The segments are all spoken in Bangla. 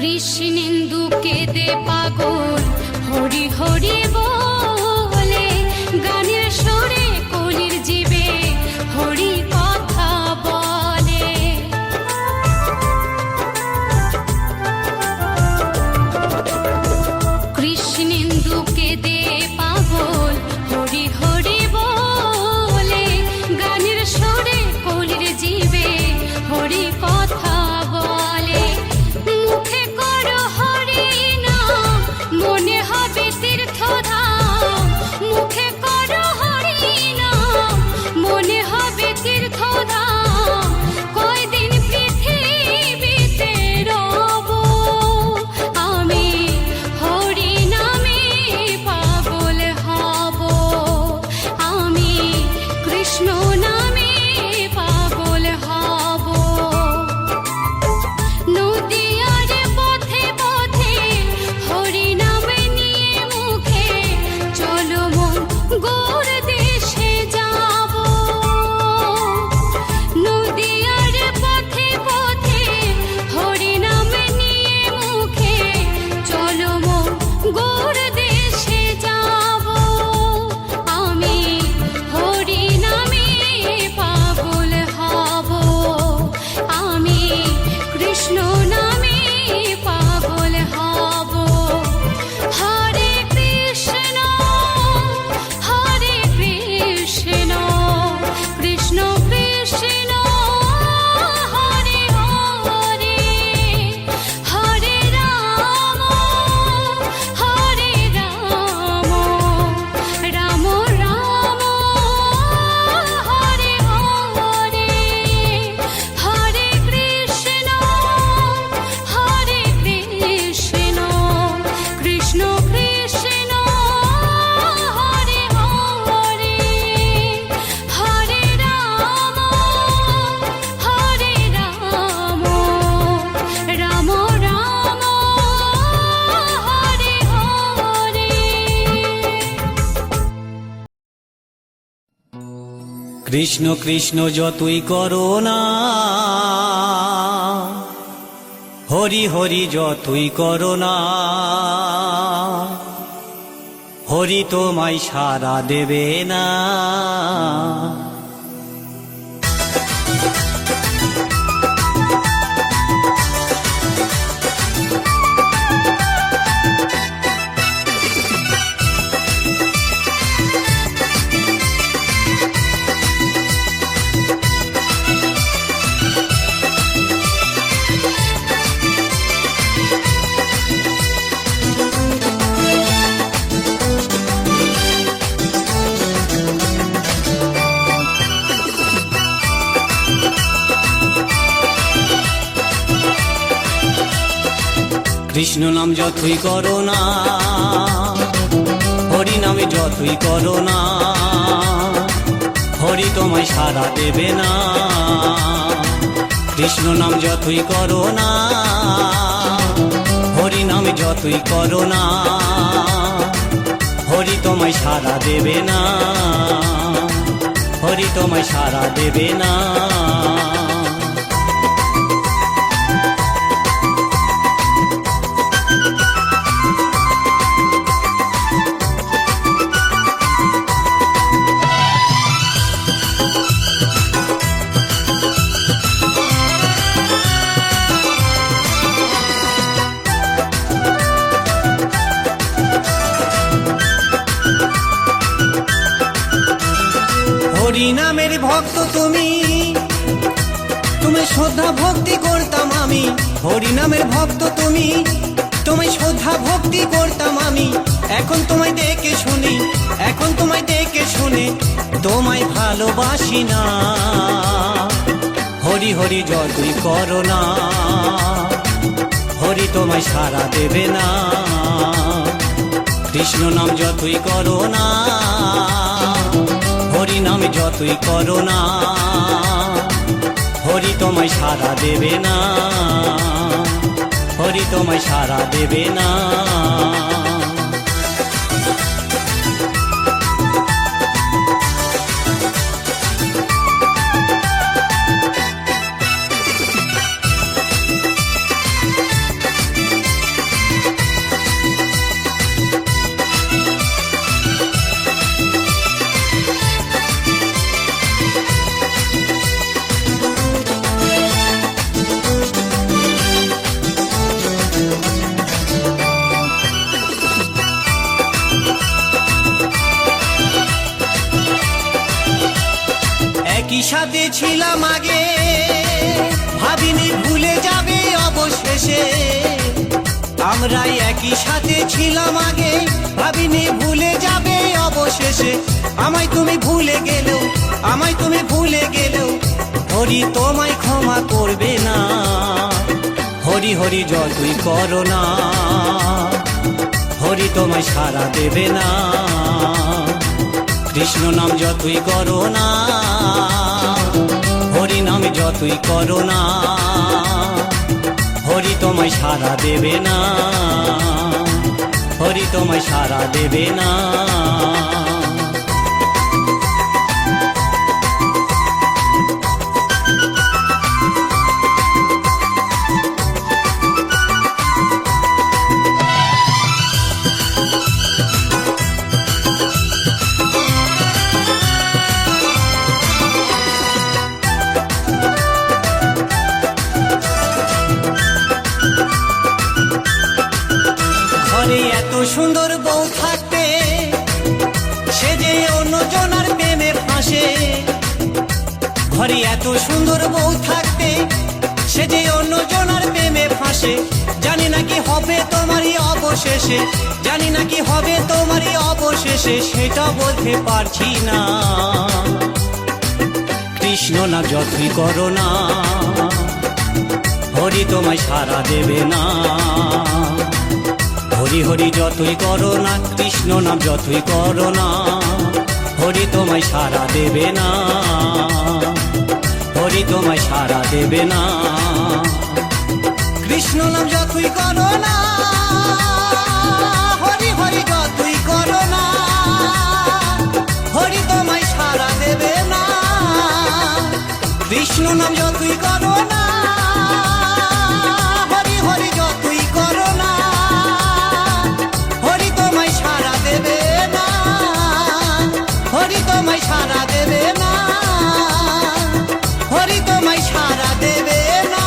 কৃষ্ণেন্দু কেঁদে পাগল হরি হরি বলে, গানের সুরে কলির জীবে হরি কথা বলে। কৃষ্ণেন্দু কেঁদে পাগল হরি হরি বলে, গানের সুরে কলির জীবে হরি কথা বলে। মুখে করো হরি নাম, মনে হবে তীর্থধাম। মুখে করো হরি নাম, মনে হবে তীর্থধাম। কয়দিন পৃথিবীতে রব আমি, হরি নামে পাগল হব আমি, কৃষ্ণ নামে পাগল হব। নদীয়ার পথে পথে হরি নাম নিয়ে মুখে, চলো মন গৌর দেশে যাব। নদীয়ার পথে পথে হরি নাম নিয়ে মুখে, চলো মন গৌর দেশে যাব আমি, হরি নামে পাগল হব আমি, কৃষ্ণ নামে পাগল হব। হরে কৃষ্ণ কৃষ্ণ কৃষ্ণ হরে হরে, হরে রাম রাম রাম হরে হরে, হরে কৃষ্ণ কৃষ্ণ কৃষ্ণ হরে হরে, হরে রাম রাম রাম হরে হরে। কৃষ্ণ কৃষ্ণ যতই করো না, হরি হরি যতই করো না, হরি তোমায় সাড়া দেবে না। কৃষ্ণ নাম যতই করো না, হরি নামে যতই করো না, হরি তোমায় সাড়া দেবে না। কৃষ্ণ নাম যতই করো না, হরি নামে যতই করো না, হরি তোমায় সাড়া দেবে না, হরি তোমায় সাড়া দেবে না। হরি নামের ভক্ত তুমি, তোমায় শ্রদ্ধা ভক্তি করতাম আমি। হরি নামের ভক্ত তুমি, তোমায় শ্রদ্ধা ভক্তি করতাম আমি। এখন তোমায় দেখে শুনি, এখন তোমায় দেখে শুনে তোমায় ভালোবাসি না। হরি হরি যতই করো না, হরি তোমায় সাড়া দেবে না। কৃষ্ণ নাম যতই করো না, হরি নামে যতই করো না, হরি তোমায় সাড়া দেবে না, হরি তোমায় সাড়া দেবে না। ছিলাম আগে, ভাবিনি ভুলে যাবে অবশেষে। আমরা একই সাথে ছিলাম আগে, ভাবিনি ভুলে যাবে অবশেষে। আমায় তুমি ভুলে গেলেও, আমায় তুমি ভুলে গেলেও হরি তোমায় ক্ষমা করবে না। হরি হরি যতই করো না, হরি তোমায় সাড়া দেবে না। কৃষ্ণ নাম যতই করো না, হরি নাম যতই করো না, হরি তোমায় সাড়া দেবে না, হরি তোমায় সাড়া দেবে না। ঘরে এত সুন্দর বউ থাকতে, সে যে অন্যজনার প্রেমে ফাঁসে। ঘরে এত সুন্দর বউ থাকতে, সে যে অন্যজনার প্রেমে ফাঁসে। জানি না কি হবে তোমারই অবশেষে, জানি না কি হবে তোমারই অবশেষে, সেটা বলতে পারছি না। কৃষ্ণ না যতই করো না, হরি তোমায় সাড়া দেবে না। হরি হরি যতই করো না, কৃষ্ণ নাম যতই করো না, হরি তোমায় সাড়া দেবে না, হরি তোমায় সাড়া দেবে না। কৃষ্ণ নাম যতই করো না, হরি হরি যতই করো না, হরি তোমায় সাড়া দেবে না। কৃষ্ণ নাম যতই করো না, হরি হরি যতই করো না, হরি তোমায় সাড়া দেবে না, হরি তোমায় সাড়া দেবে না, হরি তোমায় সাড়া দেবে না।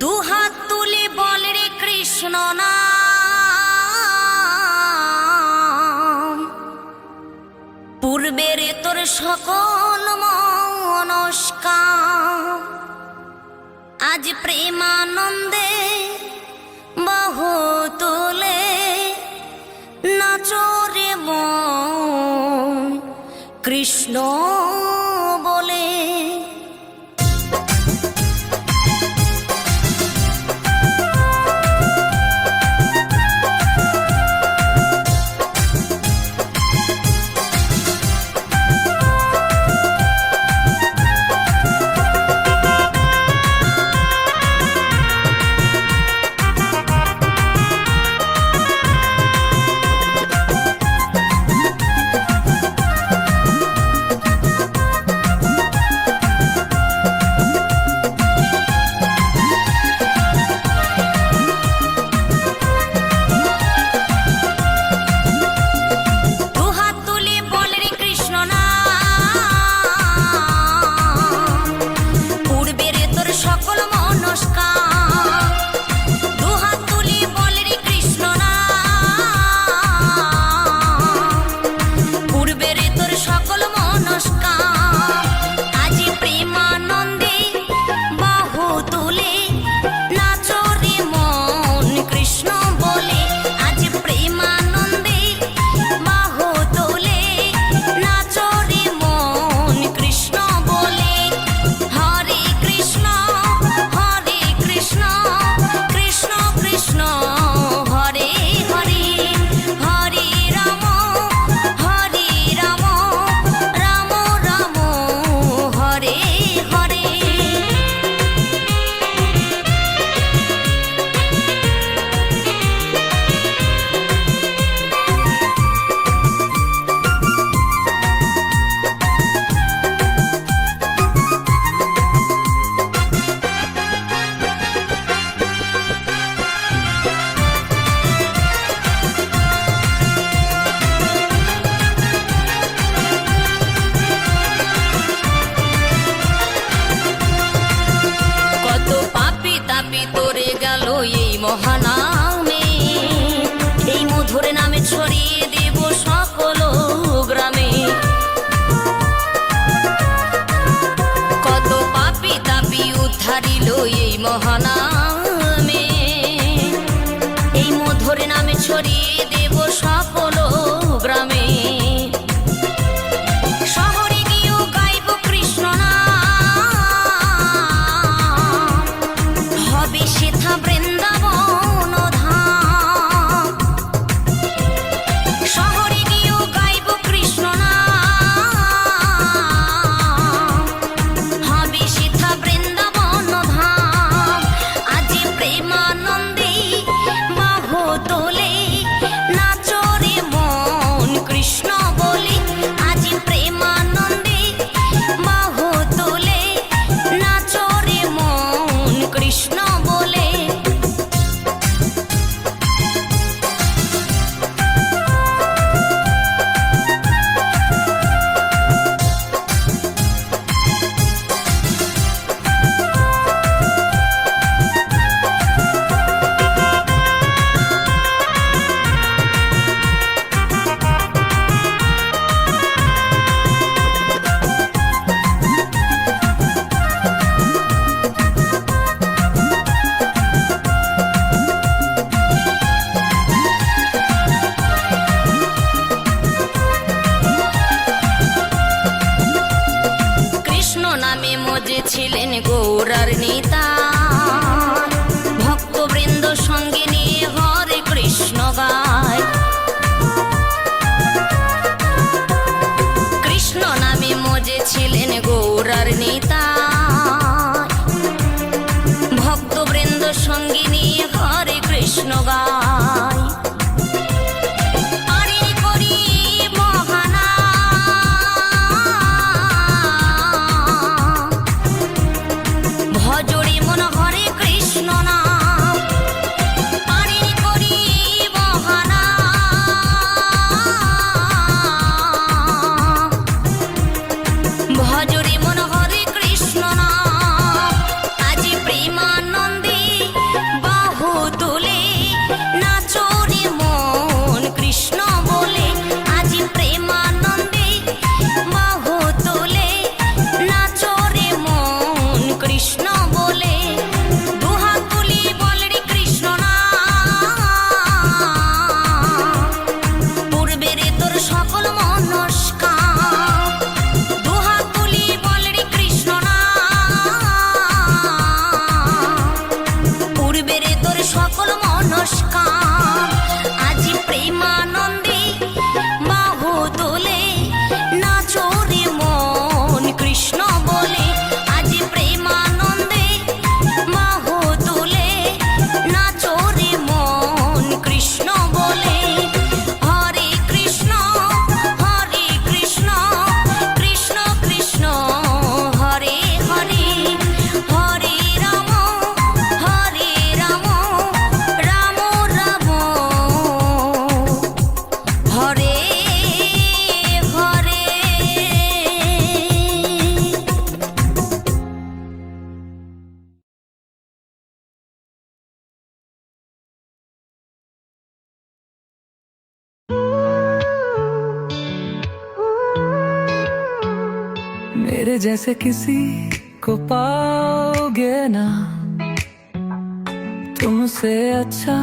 দুহাত তুলে বল রে কৃষ্ণ নাম, পূর্বের তোর সকল মনস্কাম আজ প্রেমানন্দে বহু তোলে। নাচরে মন কৃষ্ণ বলে। মধুর নামে ছড়িয়ে দেব সকল গ্রামে। কত পাপী তাপী উদ্ধারিল এই মহানামে, এই মধুর নামে ছড়িয়ে দেব সকল গ্রামে। শহরে গিয়েও গাইব কৃষ্ণ নাম, হবে সেথা বৃন্দাবন ধাম। শহরে গিয়েও গাইব কৃষ্ণ নাম, হবে সেথা বৃন্দাবন ধাম। আজি প্রেমানন্দে বাহু তোলে নাচরে মন কৃষ্ণ বলে। আজি প্রেমানন্দে বাহু তোলে নাচরে মন কৃষ্ণ বলে। কৃষ্ণ নামে মজেছিলেন গৌরার নেতা, ভক্তবৃন্দ সঙ্গে নিয়ে হরে কৃষ্ণ গায়। কৃষ্ণ নামে মজেছিলেন গৌরার নেতা, ভক্তবৃন্দ সঙ্গে নিয়ে হরে কৃষ্ণ গায়। আরে করি মহানাম, ভজরে মন হরে কৃষ্ণ নাম। আরে করি মহানাম, ভজরে মন হরে কৃষ্ণ নাম। আজি প্রেমানন্দে বাহু তোলে নাচরে মন কৃষ্ণ বলে। আজি প্রেমানন্দে বাহু তোলে নাচরে মন কৃষ্ণ বলে। দুহাত তুলি বলে রে কৃষ্ণ নাম, পূর্বের তোর সকল মনস্কাম। দুহাত তুলি বলে রে কৃষ্ণ নাম, পূর্বের তোর সকল মনস্কাম। আজি প্রেমানন্দে বাহু তোলে নাচরে মন কৃষ্ণ বলে। আজি প্রেমানন্দে বাহু তোলে নাচরে মন কৃষ্ণ বলে। হরে কৃষ্ণ কৃষ্ণ কৃষ্ণ হরে হরে, হরে রাম রাম রাম হরে হরে। मेरे जैसे किसी को पाओगे ना, तुमसे अच्छा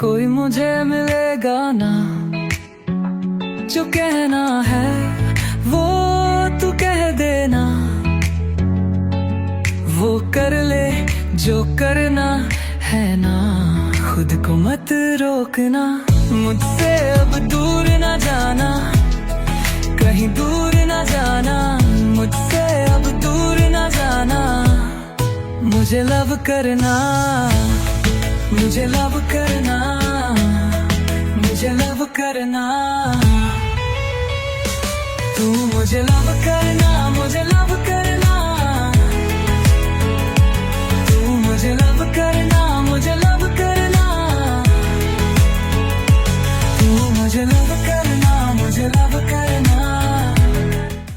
कोई मुझे मिलेगा ना। जो कहना है वो तू कह देना, वो कर ले जो करना है ना। खुद को मत रोकना, मुझसे अब दूर ना जाना, कहीं दूर ना जाना। मुझसे अब दूर ना जाना, मुझे लव करना, मुझे लव करना, मुझे लव करना। तू मुझे लव करना, मुझे लव करना।